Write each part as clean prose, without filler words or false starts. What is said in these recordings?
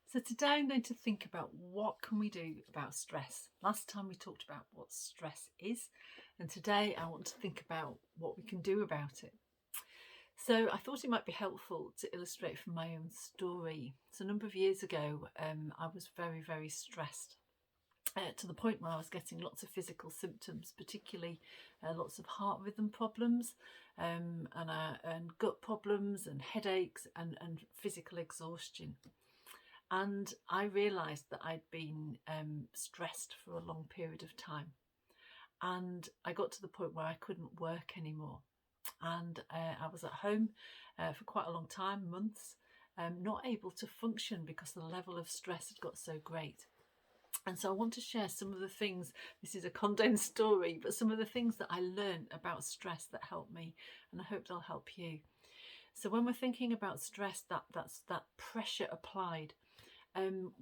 So today I'm going to think about what can we do about stress. Last time we talked about what stress is, and today I want to think about what we can do about it. So I thought it might be helpful to illustrate from my own story. So a number of years ago, I was very, very stressed. To the point where I was getting lots of physical symptoms, particularly lots of heart rhythm problems, and gut problems, and headaches, and physical exhaustion. And I realised that I'd been stressed for a long period of time. And I got to the point where I couldn't work anymore. And I was at home for quite a long time, months, not able to function because the level of stress had got so great. And so I want to share some of the things, this is a condensed story, but some of the things that I learned about stress that helped me, and I hope they'll help you. So when we're thinking about stress, that's that pressure applied,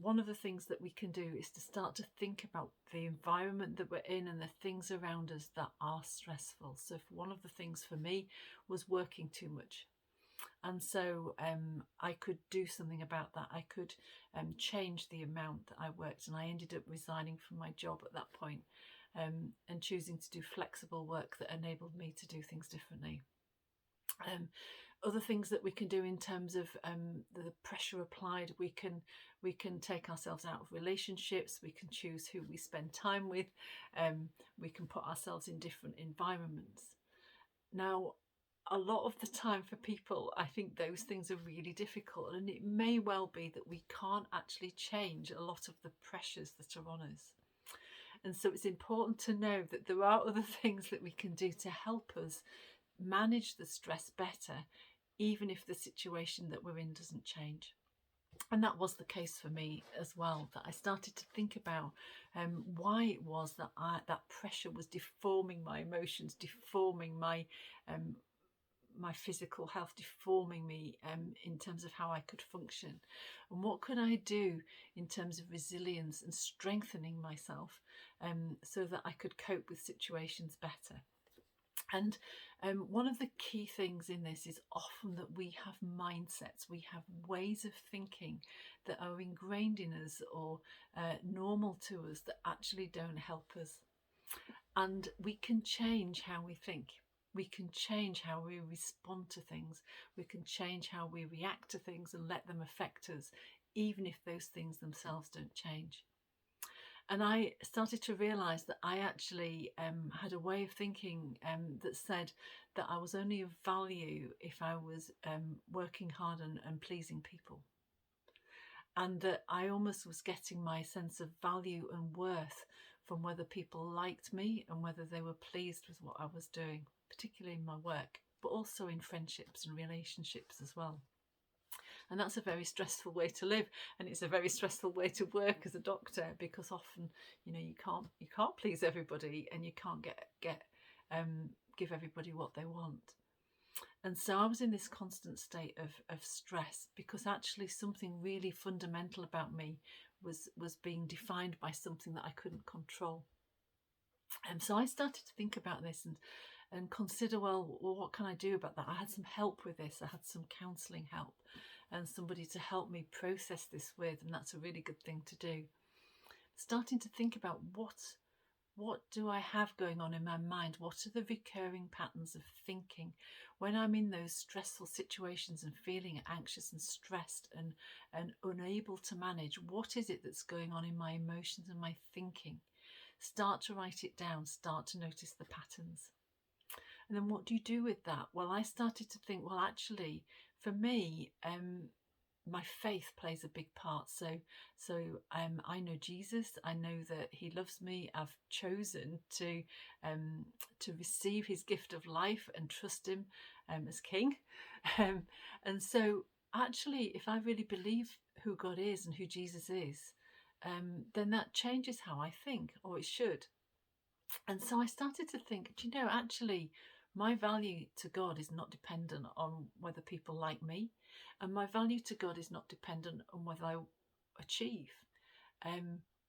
one of the things that we can do is to start to think about the environment that we're in and the things around us that are stressful. So one of the things for me was working too much. And so I could do something about that. I could change the amount that I worked, and I ended up resigning from my job at that point, and choosing to do flexible work that enabled me to do things differently. Other things that we can do in terms of the pressure applied, we can take ourselves out of relationships, we can choose who we spend time with, we can put ourselves in different environments. Now, a lot of the time for people, I think those things are really difficult, and it may well be that we can't actually change a lot of the pressures that are on us. And so it's important to know that there are other things that we can do to help us manage the stress better, even if the situation that we're in doesn't change. And that was the case for me as well, that I started to think about why it was that that pressure was deforming my emotions, deforming my physical health, deforming me in terms of how I could function, and what could I do in terms of resilience and strengthening myself, so that I could cope with situations better. And one of the key things in this is often that we have mindsets, we have ways of thinking that are ingrained in us or normal to us that actually don't help us. And we can change how we think. We can change how we respond to things. We can change how we react to things and let them affect us, even if those things themselves don't change. And I started to realise that I actually had a way of thinking that said that I was only of value if I was working hard and pleasing people. And that I almost was getting my sense of value and worth from whether people liked me and whether they were pleased with what I was doing, particularly in my work, but also in friendships and relationships as well. And that's a very stressful way to live, and it's a very stressful way to work as a doctor, because often you can't please everybody, and you can't get give everybody what they want. And so I was in this constant state of stress, because actually something really fundamental about me was being defined by something that I couldn't control. And so I started to think about this and consider, well, what can I do about that? I had some help with this. I had some counselling help and somebody to help me process this with, and that's a really good thing to do. Starting to think about what do I have going on in my mind? What are the recurring patterns of thinking when I'm in those stressful situations and feeling anxious and stressed and unable to manage? What is it that's going on in my emotions and my thinking? Start to write it down, start to notice the patterns. And then what do you do with that? Well, I started to think, well, actually, for me, my faith plays a big part. I know Jesus. I know that He loves me. I've chosen to receive His gift of life and trust Him as King. And so, actually, if I really believe who God is and who Jesus is, then that changes how I think, or it should. And so I started to think, do you know, actually, my value to God is not dependent on whether people like me, and my value to God is not dependent on whether I achieve.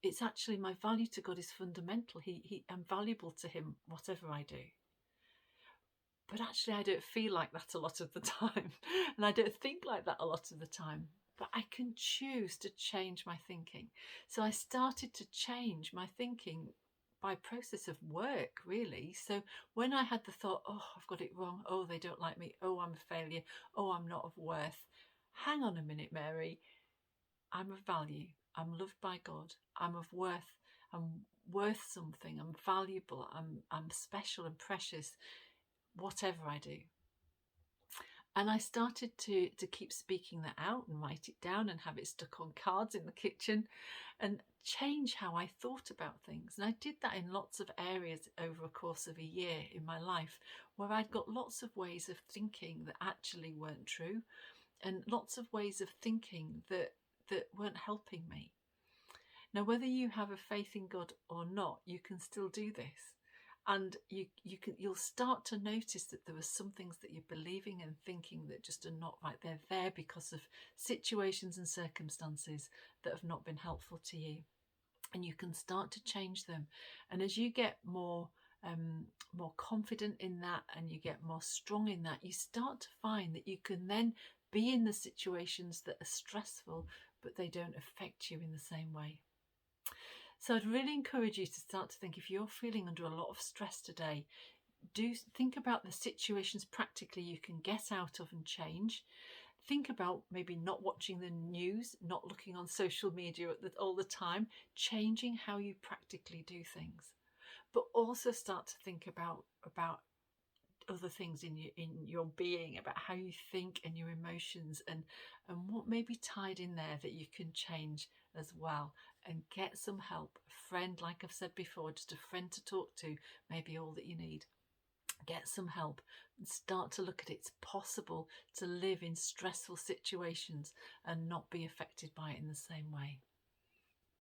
It's actually, my value to God is fundamental. I'm valuable to Him, whatever I do. But actually, I don't feel like that a lot of the time, and I don't think like that a lot of the time. but I can choose to change my thinking. So I started to change my thinking by process of work, really. So when I had the thought, oh, I've got it wrong, oh, they don't like me, oh, I'm a failure, oh, I'm not of worth. Hang on a minute, Mary. I'm of value. I'm loved by God. I'm of worth. I'm worth something. I'm valuable. I'm special and precious, whatever I do. And I started to keep speaking that out and write it down and have it stuck on cards in the kitchen and change how I thought about things. And I did that in lots of areas over a course of a year in my life, where I'd got lots of ways of thinking that actually weren't true, and lots of ways of thinking that weren't helping me. Now, whether you have a faith in God or not, you can still do this. And you'll start to notice that there are some things that you're believing and thinking that just are not right. They're there because of situations and circumstances that have not been helpful to you, and you can start to change them. And as you get more confident in that, and you get more strong in that, you start to find that you can then be in the situations that are stressful, but they don't affect you in the same way. So I'd really encourage you to start to think, if you're feeling under a lot of stress today, do think about the situations practically you can get out of and change. Think about maybe not watching the news, not looking on social media all the time, changing how you practically do things. But also start to think about other things in your being, about how you think and your emotions, and what may be tied in there that you can change as well. And get some help. A friend, like I've said before, just a friend to talk to may be all that you need. Get some help and start to look at it. It's possible to live in stressful situations and not be affected by it in the same way.